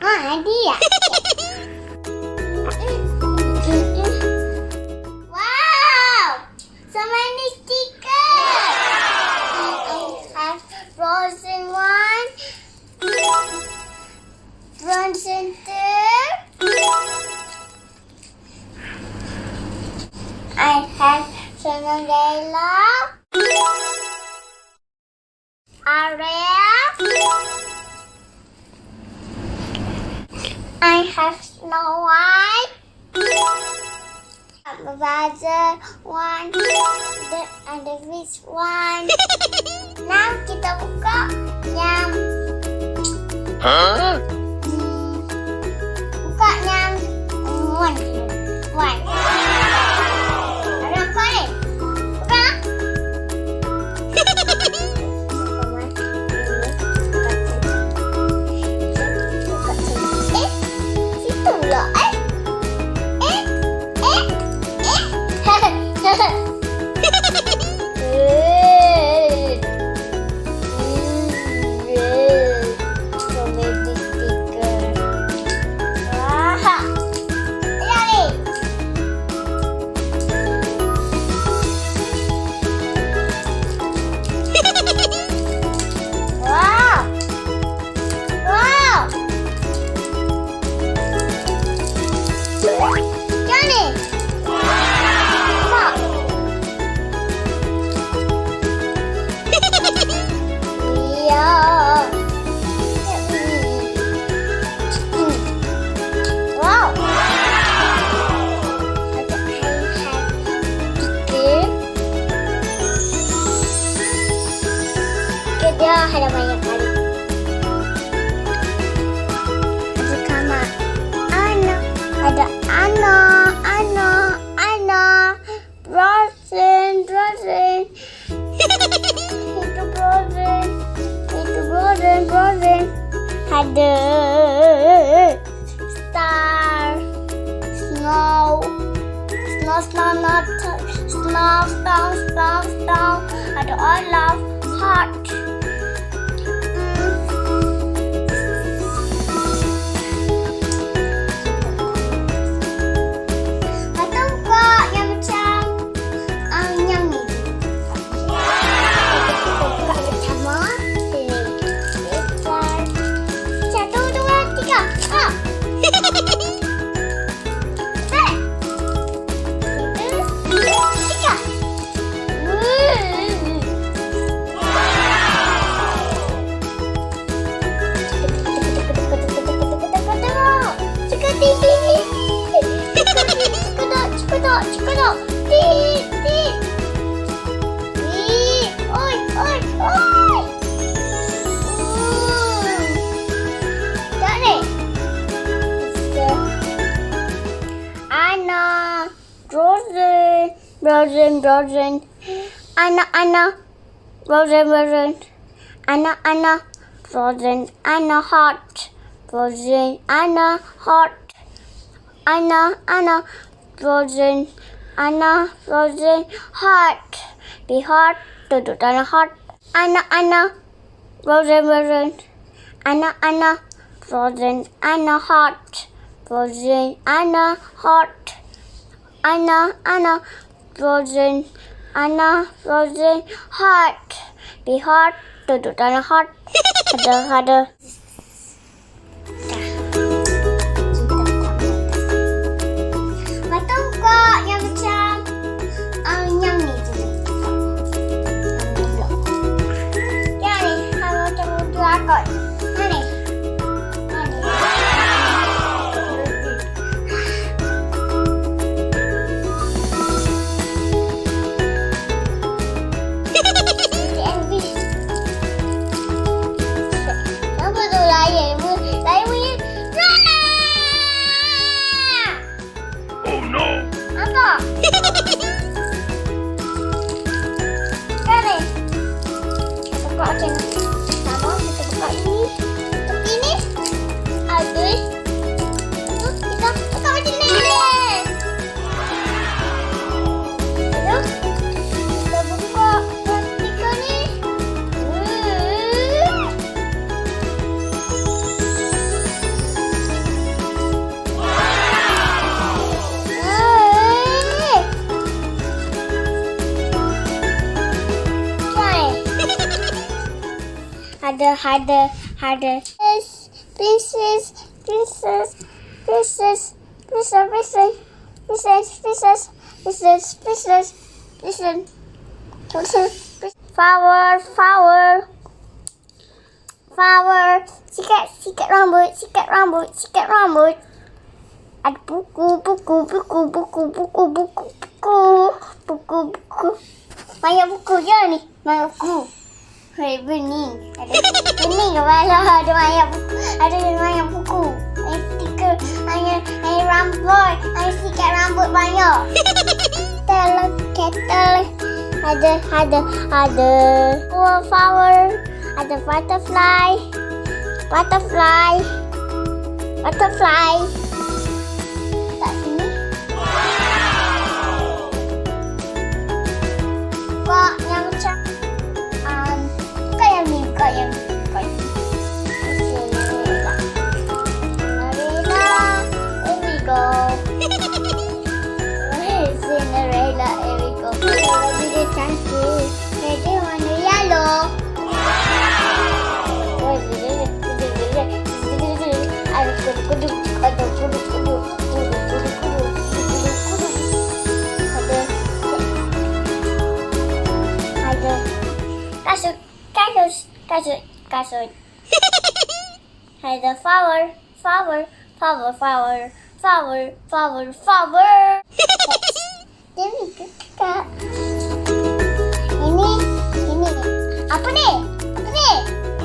Hadiah. Wow! So many stickers. I have frozen one, frozen two. I have Cinderella, Ariel. I have Snow White. Buzzer one, and this one. Now kita buka yang buka yang one. Ada apa ni? Buka. Situ pula. Dia ada banyak kali. Ada kamar. Ada Anna. Frozen. Itu frozen. Ada star, snow. Ada Olaf, heart. Cepat. Oi. Tak ni. Anna, frozen. Anna, frozen. Anna, frozen. Anna, hot. Frozen. Anna, hot. Anna, frozen. Anna, frozen, hot. Be hot, duduk dalam hot. Anna, frozen. Anna, frozen. Anna, hot. Frozen. Anna, hot. Anna, frozen. Anna, frozen, hot. Be hot, duduk dalam hot. Ada. Apa Princess. Flower. Sikat rambut. Ada buku. Banyak buku je ni. Banyak buku. Hei, bening. Ada bening kepala. Ada banyak buku. Ada stiker. Ada rambut. Ada sikat rambut banyak. Kettle. Ada flower. Ada butterfly. Kat sini. Kak yang macam bukan yang ni. Cinderella, here we go. Cinderella, here we go. Baju dia cantik. Dia warna yellow. Ada kudu. Kasut. Ada flower. Jadi Kak. Ini. Apa ni?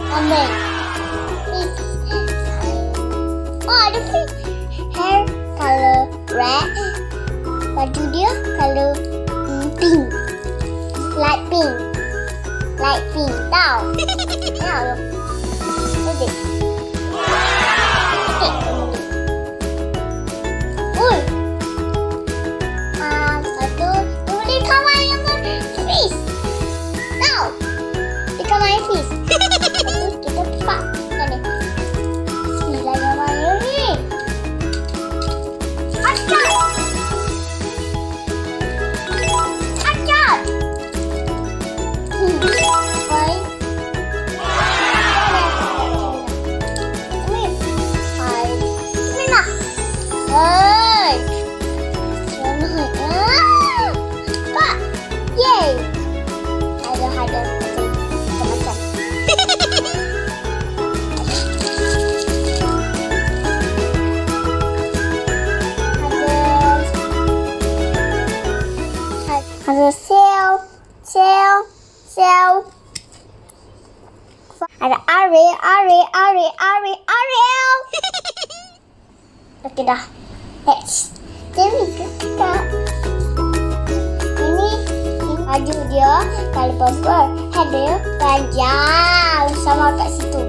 Ambil. Oh, ada pink. Hair color red. Baju dia color pink. Light pink. Tahu. Sedih. Ui. Satu. Dia boleh kawan yang fish. Tahu. Dia kawan yang fish. Lepas tu kita pak. Kan ni. Bismillah yang mana ni. Acar. Ada macam-macam. Ada sale. Ada Ariel. Okey dah. Next. Jadi kita ini baju dia kalau purple, head dia panjang sama kat situ.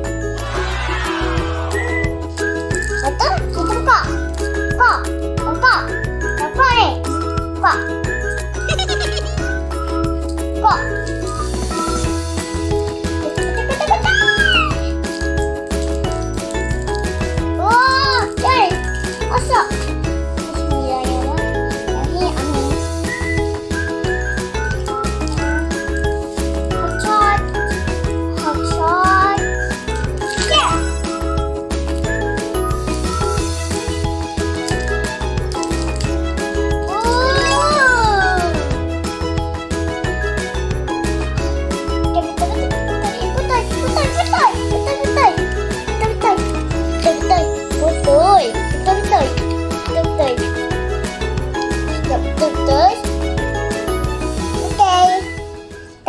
Betul? Kita buka. Apa ni? Buka. Oh, jadi masuk.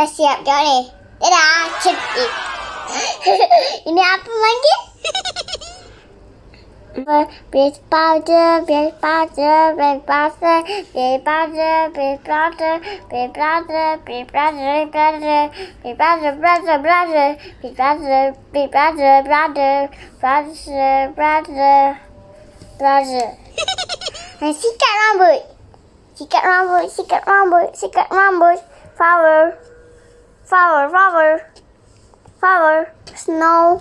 Dah siap jawab ni. Dadah. Cantik. Ini apa lagi? Base powder. Sikat rambut. Flower. Snow.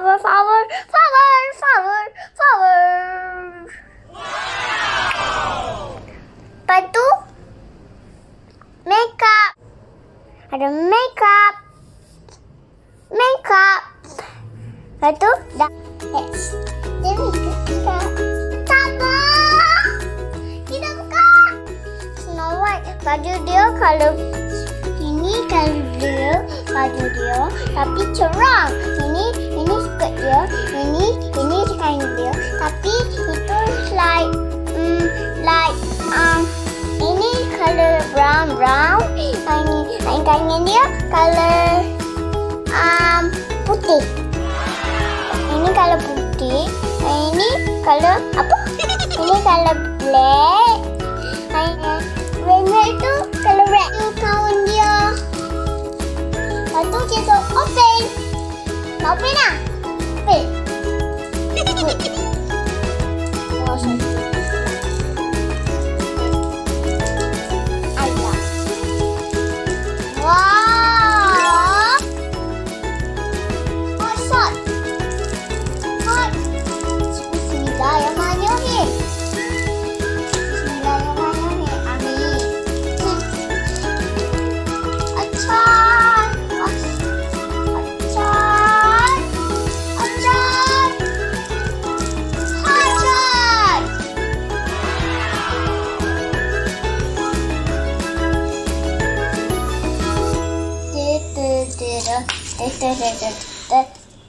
Flower. makeup. Ada makeup. Makeup. Lepas tu dah. Jadi kita sabar. Kita buka. Snow White baju dia kalau ini kalau dia baju dia tapi cerah. Ini skirt dia. Ini kain dia. Tapi itu like ini color brown. Ini kain dia color putih. Ini color putih. Ini color apa? Ini color black. Warna itu color red. Kawan dia. Lepas tu kita open. Nak open lah? Open. Wow. Oh, shot. Hot. Bismillahirrahmanirrahim. Bismillahirrahmanirrahim. Amin. Acar. Acar. Acar. Acar.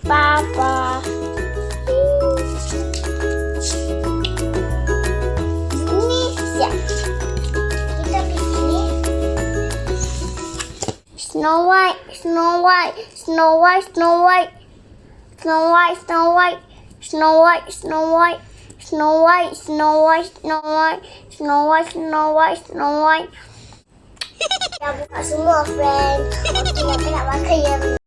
Papa. Ini siap. Kita pilih Snow White, Snow White, Snow White, Snow White, Snow White, Snow White, Snow White, Snow White, Snow White, Snow White, Snow White, Snow White, Snow White, Snow White. Dah buka semua, friend. Okey, kita nak pakai yang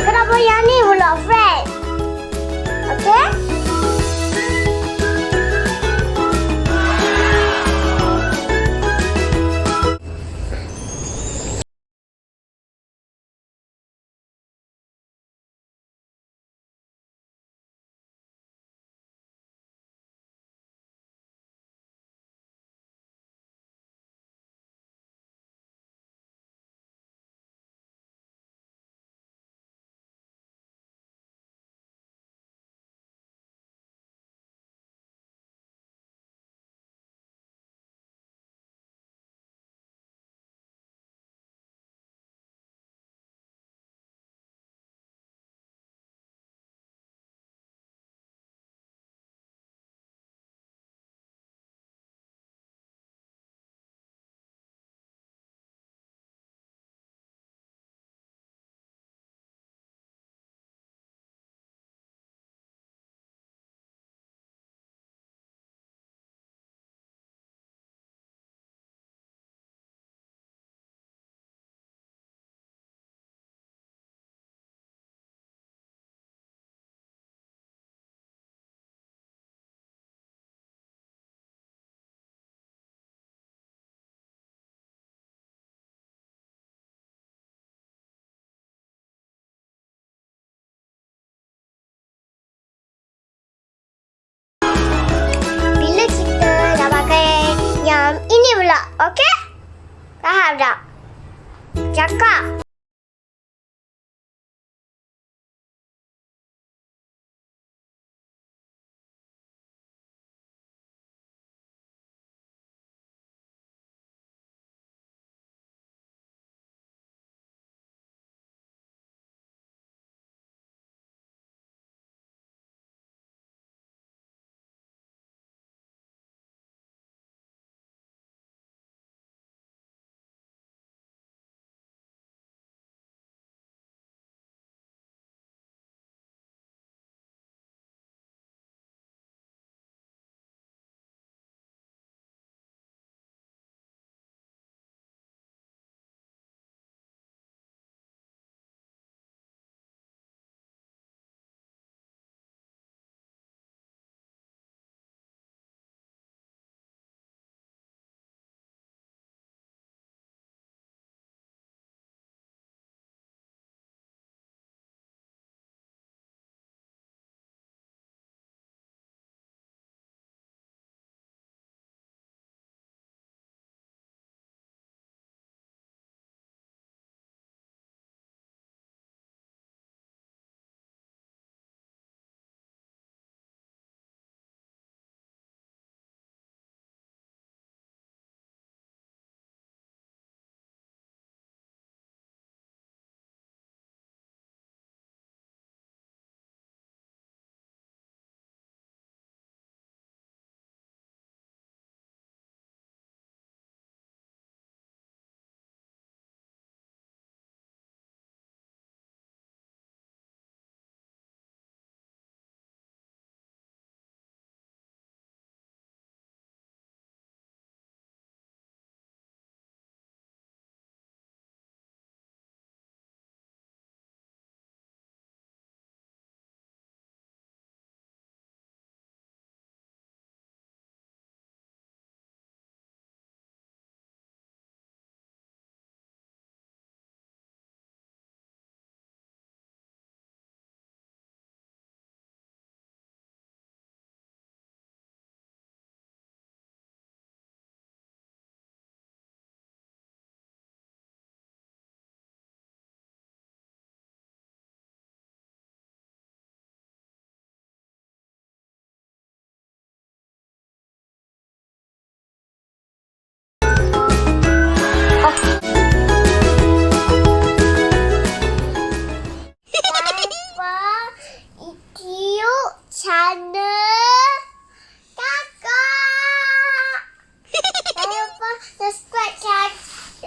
kenapa yang ni pula, friend? Okey? Ini pula, okey? Faham tak? Cakap.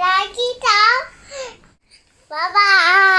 lagi tau. Bye-bye.